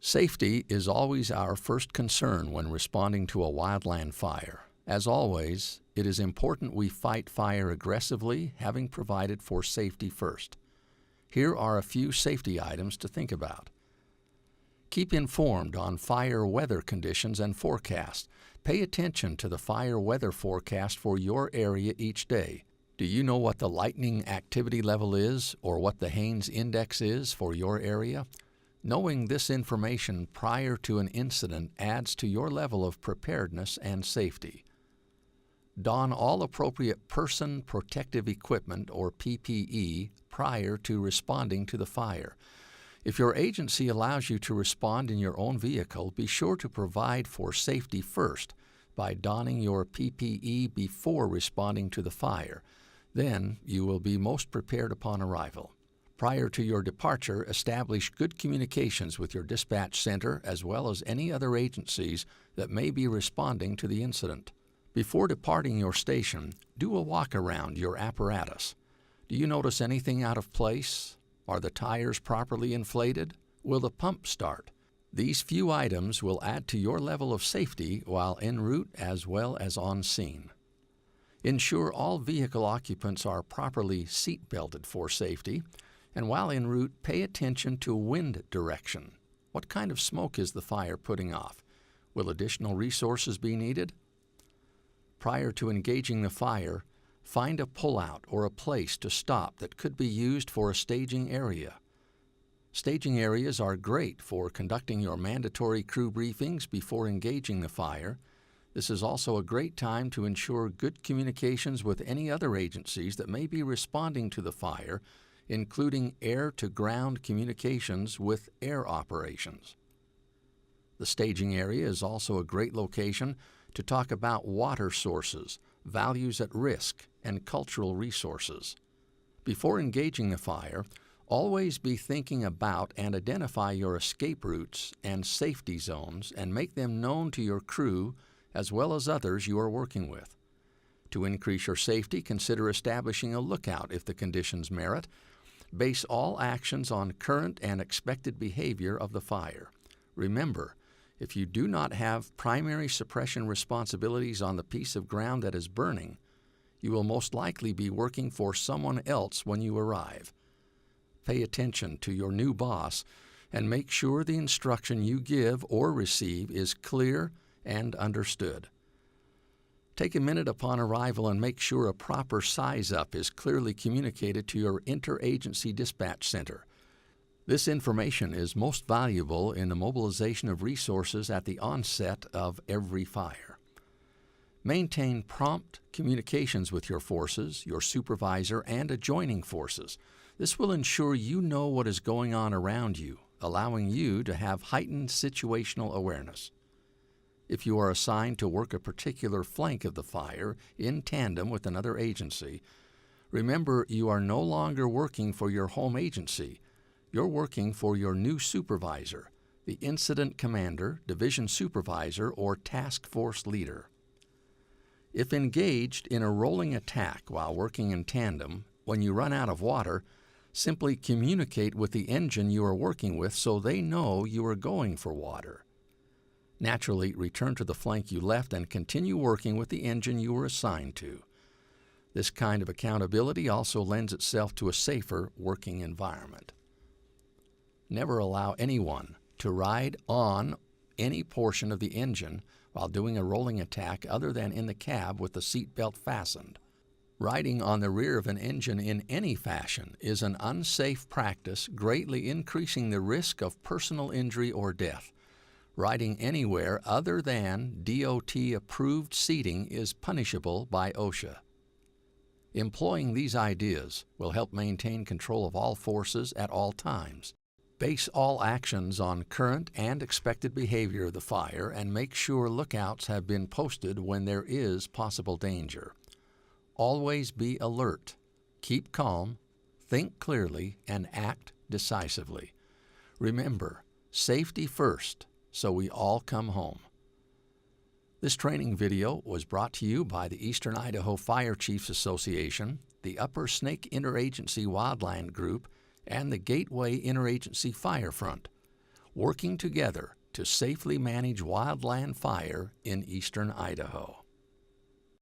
Safety is always our first concern when responding to a wildland fire. As always, it is important we fight fire aggressively, having provided for safety first. Here are a few safety items to think about. Keep informed on fire weather conditions and forecast. Pay attention to the fire weather forecast for your area each day. Do you know what the lightning activity level is or what the Haynes Index is for your area? Knowing this information prior to an incident adds to your level of preparedness and safety. Don all appropriate person protective equipment or PPE prior to responding to the fire. If your agency allows you to respond in your own vehicle, be sure to provide for safety first by donning your PPE before responding to the fire. Then you will be most prepared upon arrival. Prior to your departure, establish good communications with your dispatch center as well as any other agencies that may be responding to the incident. Before departing your station, do a walk around your apparatus. Do you notice anything out of place? Are the tires properly inflated? Will the pump start? These few items will add to your level of safety while en route as well as on scene. Ensure all vehicle occupants are properly seat belted for safety, and while en route, pay attention to wind direction. What kind of smoke is the fire putting off? Will additional resources be needed? Prior to engaging the fire, find a pullout or a place to stop that could be used for a staging area. Staging areas are great for conducting your mandatory crew briefings before engaging the fire. This is also a great time to ensure good communications with any other agencies that may be responding to the fire, including air-to-ground communications with air operations. The staging area is also a great location to talk about water sources, values at risk, and cultural resources. Before engaging the fire, always be thinking about and identify your escape routes and safety zones and make them known to your crew as well as others you are working with. To increase your safety, consider establishing a lookout if the conditions merit. Base all actions on current and expected behavior of the fire. Remember, if you do not have primary suppression responsibilities on the piece of ground that is burning, you will most likely be working for someone else when you arrive. Pay attention to your new boss and make sure the instruction you give or receive is clear and understood. Take a minute upon arrival and make sure a proper size-up is clearly communicated to your interagency dispatch center. This information is most valuable in the mobilization of resources at the onset of every fire. Maintain prompt communications with your forces, your supervisor, and adjoining forces. This will ensure you know what is going on around you, allowing you to have heightened situational awareness. If you are assigned to work a particular flank of the fire in tandem with another agency, remember you are no longer working for your home agency. You're working for your new supervisor, the incident commander, division supervisor, or task force leader. If engaged in a rolling attack while working in tandem, when you run out of water, simply communicate with the engine you are working with so they know you are going for water. Naturally, return to the flank you left and continue working with the engine you were assigned to. This kind of accountability also lends itself to a safer working environment. Never allow anyone to ride on any portion of the engine while doing a rolling attack other than in the cab with the seat belt fastened. Riding on the rear of an engine in any fashion is an unsafe practice, greatly increasing the risk of personal injury or death. Riding anywhere other than DOT-approved seating is punishable by OSHA. Employing these ideas will help maintain control of all forces at all times. Base all actions on current and expected behavior of the fire and make sure lookouts have been posted when there is possible danger. Always be alert, keep calm, think clearly, and act decisively. Remember, safety first, so we all come home. This training video was brought to you by the Eastern Idaho Fire Chiefs Association, the Upper Snake Interagency Wildland Group, and the Gateway Interagency Fire Front. working together to safely manage wildland fire in eastern Idaho.